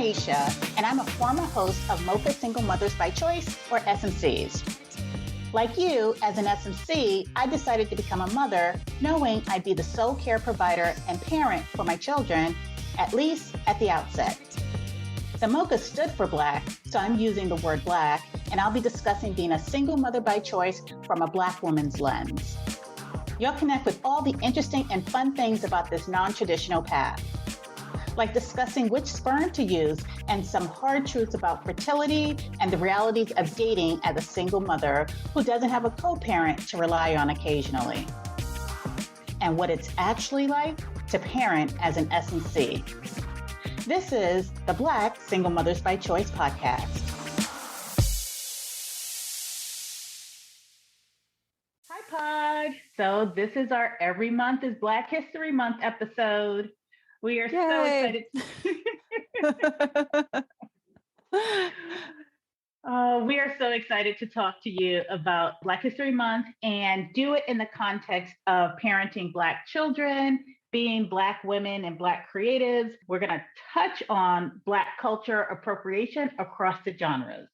Aisha, and I'm a former host of Mocha Single Mothers by Choice, or SMCs. Like you, as an SMC, I decided to become a mother, knowing I'd be the sole care provider and parent for my children, at least at the outset. The Mocha stood for Black, so I'm using the word Black, and I'll be discussing being a single mother by choice from a Black woman's lens. You'll connect with all the interesting and fun things about this non-traditional path, like discussing which sperm to use and some hard truths about fertility and the realities of dating as a single mother who doesn't have a co-parent to rely on occasionally, and what it's actually like to parent as an S&C. This is the Black Single Mothers by Choice podcast. Hi, Pod. So this is our Every Month is Black History Month episode. We are so excited. We are so excited to talk to you about Black History Month and do it in the context of parenting Black children, being Black women and Black creatives. We're going to touch on Black culture appropriation across the genres.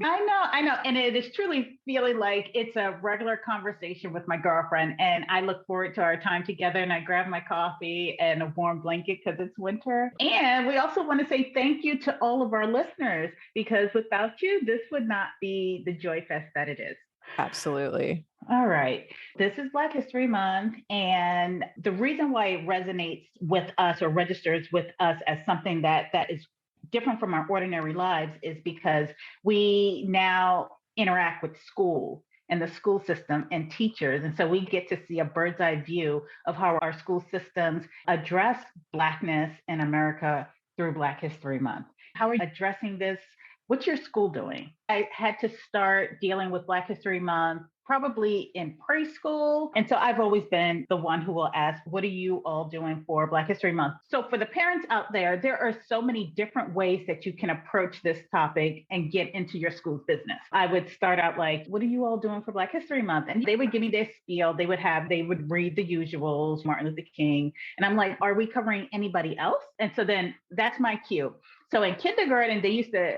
I know. And it is truly feeling like it's a regular conversation with my girlfriend. And I look forward to our time together. And I grab my coffee and a warm blanket because it's winter. And we also want to say thank you to all of our listeners, because without you, this would not be the joy fest that it is. Absolutely. All right. This is Black History Month. And the reason why it resonates with us or registers with us as something that is different from our ordinary lives is because we now interact with school and the school system and teachers. And so we get to see a bird's eye view of how our school systems address Blackness in America through Black History Month. How are you addressing this? What's your school doing? I had to start dealing with Black History Month probably in preschool. And so I've always been the one who will ask, what are you all doing for Black History Month? So for the parents out there, there are so many different ways that you can approach this topic and get into your school's business. I would start out like, what are you all doing for Black History Month? And they would give me their spiel. They would read the usuals, Martin Luther King. And I'm like, are we covering anybody else? And so then that's my cue. So in kindergarten,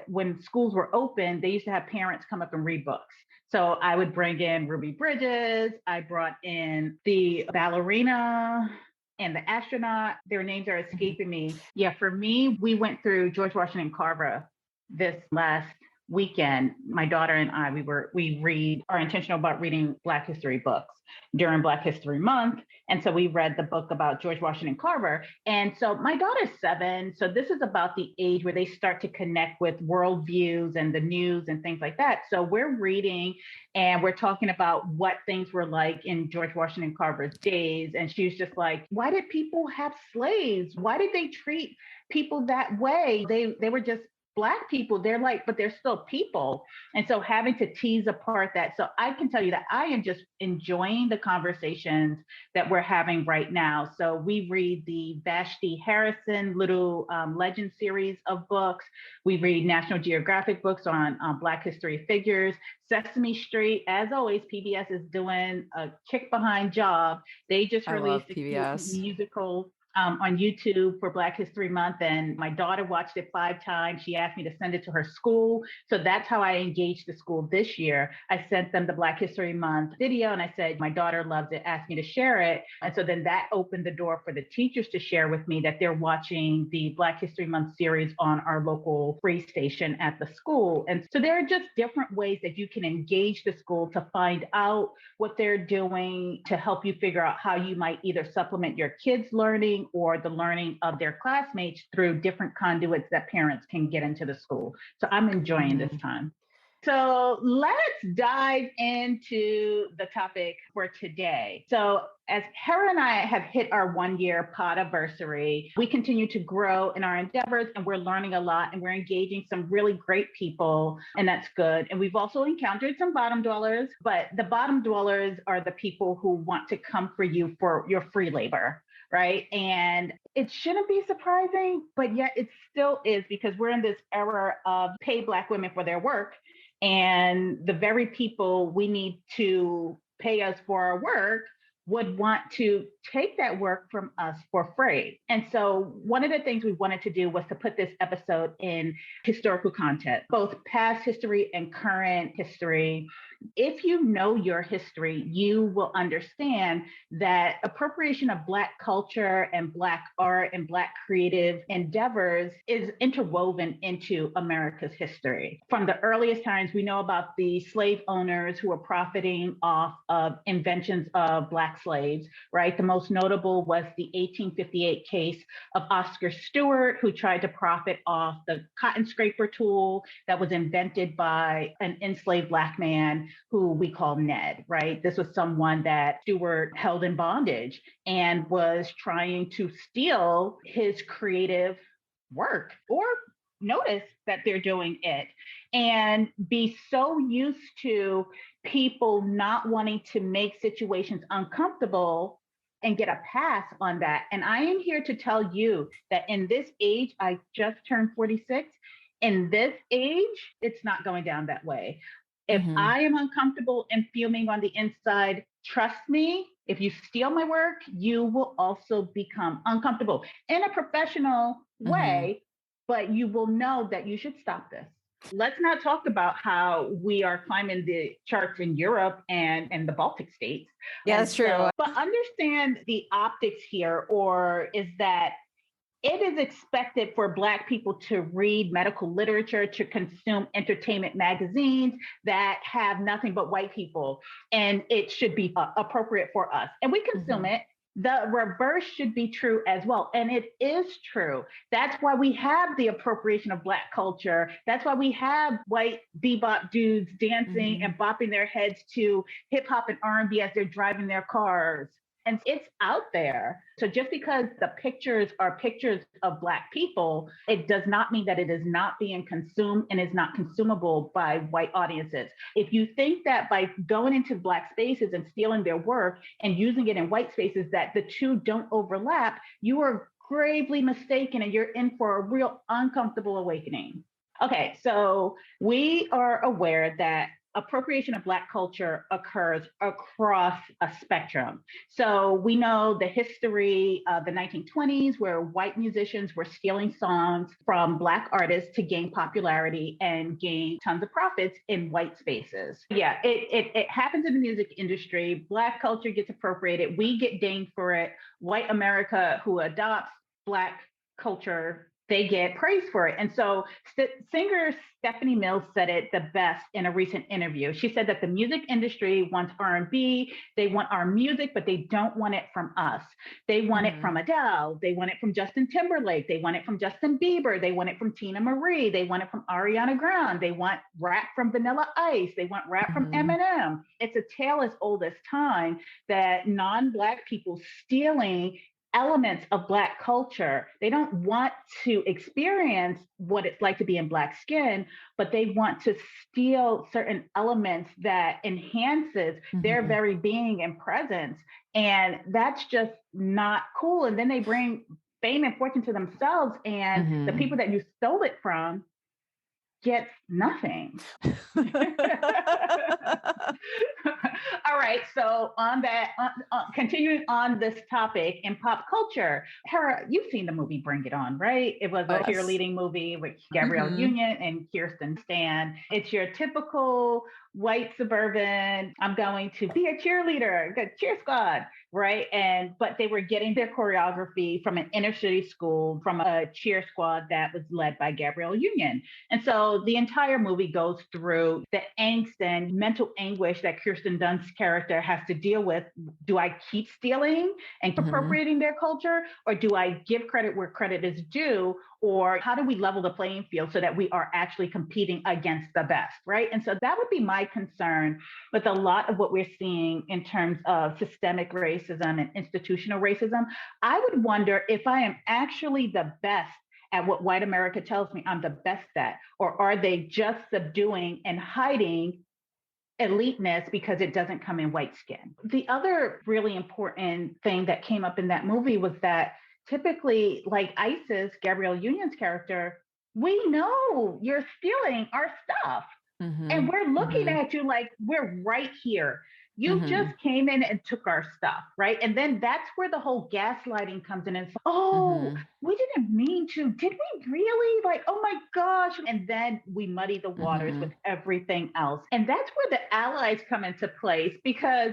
when schools were open, they used to have parents come up and read books. So I would bring in Ruby Bridges. I brought in the ballerina and the astronaut. Their names are escaping me. Yeah, for me, we went through George Washington Carver this last weekend. My daughter and I, we are intentional about reading Black history books during Black History Month. And so we read the book about George Washington Carver. And so my daughter's 7. So this is about the age where they start to connect with worldviews and the news and things like that. So we're reading and we're talking about what things were like in George Washington Carver's days. And she was just like, why did people have slaves? Why did they treat people that way? They were just Black people. They're like, but they're still people. And so having to tease apart that. So I can tell you that I am just enjoying the conversations that we're having right now. So we read the Vashti Harrison little legend series of books. We read National Geographic books on Black history figures. Sesame Street, as always, PBS is doing a kick behind job. They just released a musical on YouTube for Black History Month. And my daughter watched it 5 times. She asked me to send it to her school. So that's how I engaged the school this year. I sent them the Black History Month video and I said, my daughter loves it, asked me to share it. And so then that opened the door for the teachers to share with me that they're watching the Black History Month series on our local free station at the school. And so there are just different ways that you can engage the school to find out what they're doing, to help you figure out how you might either supplement your kids' learning or the learning of their classmates through different conduits that parents can get into the school. So I'm enjoying this time. So let's dive into the topic for today. So as Hera and I have hit our 1-year podiversary, we continue to grow in our endeavors and we're learning a lot and we're engaging some really great people, and that's good. And we've also encountered some bottom dwellers, but the bottom dwellers are the people who want to come for you for your free labor. Right. And it shouldn't be surprising, but yet it still is, because we're in this era of pay Black women for their work. And the very people we need to pay us for our work would want to take that work from us for free. And so one of the things we wanted to do was to put this episode in historical context, both past history and current history. If you know your history, you will understand that appropriation of Black culture and Black art and Black creative endeavors is interwoven into America's history. From the earliest times, we know about the slave owners who were profiting off of inventions of Black slaves, right? The most notable was the 1858 case of Oscar Stewart, who tried to profit off the cotton scraper tool that was invented by an enslaved Black man who we call Ned, right? This was someone that Stewart held in bondage and was trying to steal his creative work or notice that they're doing it and be so used to people not wanting to make situations uncomfortable and get a pass on that. And I am here to tell you that in this age, I just turned 46. In this age, it's not going down that way. If I am uncomfortable and fuming on the inside, trust me, if you steal my work, you will also become uncomfortable in a professional way, but you will know that you should stop this. Let's not talk about how we are climbing the charts in Europe and the Baltic states. Yeah, that's true. But understand the optics here, or is that it is expected for Black people to read medical literature, to consume entertainment magazines that have nothing but white people, and it should be appropriate for us. And we consume it. The reverse should be true as well. And it is true. That's why we have the appropriation of Black culture. That's why we have white bebop dudes dancing and bopping their heads to hip hop and R&B as they're driving their cars. And it's out there. So just because the pictures are pictures of Black people, it does not mean that it is not being consumed and is not consumable by white audiences. If you think that by going into Black spaces and stealing their work and using it in white spaces, that the two don't overlap, you are gravely mistaken and you're in for a real uncomfortable awakening. Okay, so we are aware that appropriation of Black culture occurs across a spectrum. So we know the history of the 1920s, where white musicians were stealing songs from Black artists to gain popularity and gain tons of profits in white spaces. Yeah, it happens in the music industry. Black culture gets appropriated. We get dinged for it. White America, who adopts Black culture, they get praised for it. And so singer Stephanie Mills said it the best in a recent interview. She said that the music industry wants R&B, they want our music, but they don't want it from us. They want it from Adele, they want it from Justin Timberlake, they want it from Justin Bieber, they want it from Tina Marie, they want it from Ariana Grande, they want rap from Vanilla Ice, they want rap from Eminem. It's a tale as old as time that non-Black people stealing elements of Black culture. They don't want to experience what it's like to be in Black skin, but they want to steal certain elements that enhances their very being and presence. And that's just not cool. And then they bring fame and fortune to themselves, and the people that you stole it from gets nothing. All right. So on that, continuing on this topic in pop culture, Hera, you've seen the movie Bring It On, right? It was a cheerleading movie with Gabrielle Union and Kirsten Stan. It's your typical white suburban, I'm going to be a cheerleader, good cheer squad, right? But they were getting their choreography from an inner city school, from a cheer squad that was led by Gabrielle Union. And so the entire movie goes through the angst and mental anguish that Kirsten Dunst's character has to deal with. Do I keep stealing and appropriating their culture, or do I give credit where credit is due? Or how do we level the playing field so that we are actually competing against the best, right? And so that would be my concern with a lot of what we're seeing in terms of systemic racism and institutional racism. I would wonder if I am actually the best at what white America tells me I'm the best at, or are they just subduing and hiding eliteness because it doesn't come in white skin? The other really important thing that came up in that movie was that typically, like Isis, Gabrielle Union's character, we know you're stealing our stuff. And we're looking at you like we're right here. You just came in and took our stuff, right? And then that's where the whole gaslighting comes in. And it's, oh, we didn't mean to. Did we really? Like, oh my gosh. And then we muddy the waters with everything else. And that's where the allies come into place, because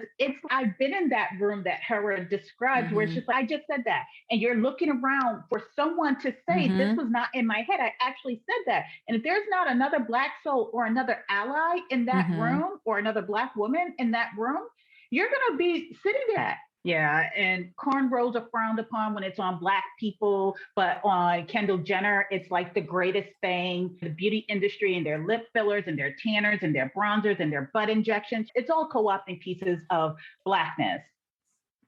I've been in that room that Hera described where it's just like, I just said that. And you're looking around for someone to say, this was not in my head. I actually said that. And if there's not another Black soul or another ally in that room, or another Black woman in that room, you're going to be sitting there. Yeah. And cornrows are frowned upon when it's on Black people, but on Kendall Jenner, it's like the greatest thing. The beauty industry and their lip fillers and their tanners and their bronzers and their butt injections, it's all co-opting pieces of Blackness.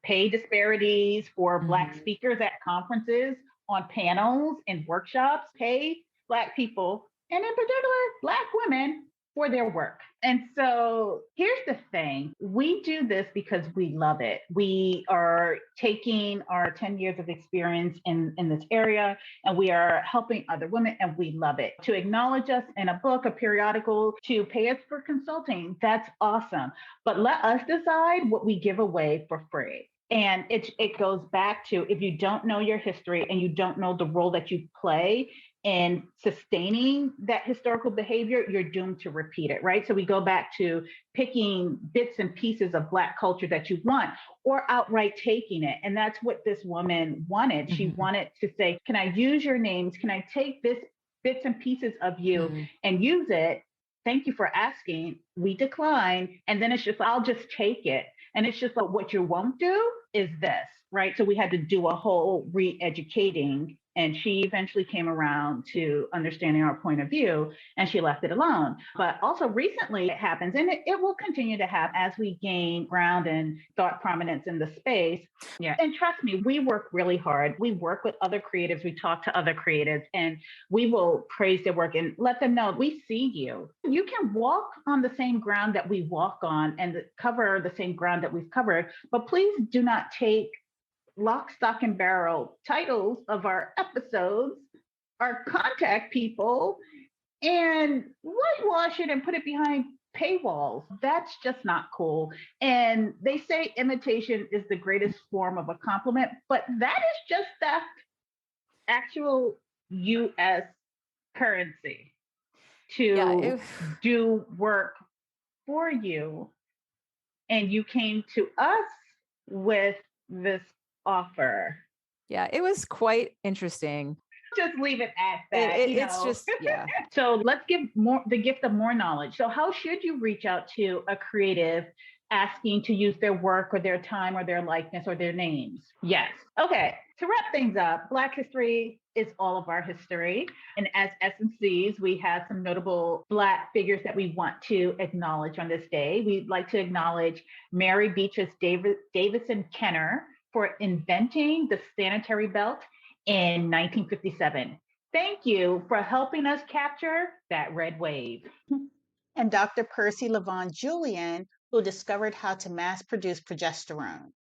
Pay disparities for Black speakers at conferences, on panels and workshops. Pay Black people, and in particular, Black women, for their work. And so here's the thing. We do this because we love it. We are taking our 10 years of experience in this area, and we are helping other women, and we love it. To acknowledge us in a book, a periodical, to pay us for consulting, that's awesome. But let us decide what we give away for free. And it goes back to, if you don't know your history and you don't know the role that you play in sustaining that historical behavior, you're doomed to repeat it, right? So we go back to picking bits and pieces of Black culture that you want, or outright taking it. And that's what this woman wanted. She wanted to say, can I use your names? Can I take this bits and pieces of you and use it? Thank you for asking. We decline. And then it's just, I'll just take it. And it's just like, what you won't do is this, right? So we had to do a whole re-educating. And she eventually came around to understanding our point of view, and she left it alone. But also recently it happens, and it will continue to happen as we gain ground and thought prominence in the space. Yeah. And trust me, we work really hard. We work with other creatives. We talk to other creatives, and we will praise their work and let them know we see you. You can walk on the same ground that we walk on and cover the same ground that we've covered, but please do not take lock, stock, and barrel titles of our episodes, our contact people, and whitewash it and put it behind paywalls. That's just not cool. And they say imitation is the greatest form of a compliment, but that is just that actual US currency to do work for you. And you came to us with this offer. Yeah, it was quite interesting. Just leave it at that. It's just, yeah. So let's give the gift of more knowledge. So how should you reach out to a creative asking to use their work or their time or their likeness or their names? Yes. Okay. To wrap things up, Black history is all of our history. And as S&Cs, we have some notable Black figures that we want to acknowledge on this day. We'd like to acknowledge Mary Beatrice Davison Kenner for inventing the sanitary belt in 1957. Thank you for helping us capture that red wave. And Dr. Percy Levon Julian, who discovered how to mass produce progesterone.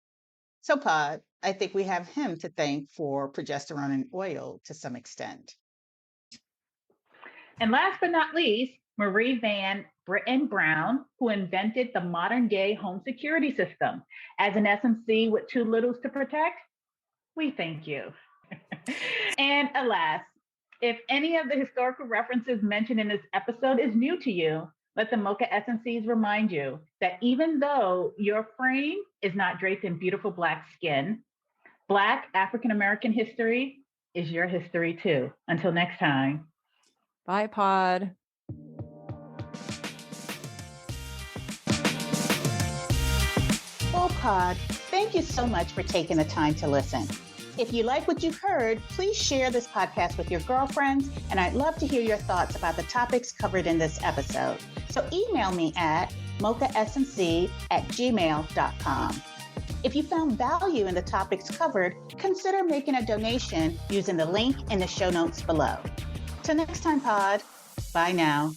So, Pod, I think we have him to thank for progesterone and oil to some extent. And last but not least, Marie Van Britton Brown, who invented the modern day home security system. As an S&C with two littles to protect, we thank you. And alas, if any of the historical references mentioned in this episode is new to you, let the Mocha S&Cs remind you that even though your frame is not draped in beautiful Black skin, Black African-American history is your history too. Until next time. Bye, Pod. Well, Pod, thank you so much for taking the time to listen. If you like what you've heard, please share this podcast with your girlfriends, and I'd love to hear your thoughts about the topics covered in this episode. So email me at mochasnc@gmail.com. If you found value in the topics covered, consider making a donation using the link in the show notes below. Till next time, Pod. Bye now.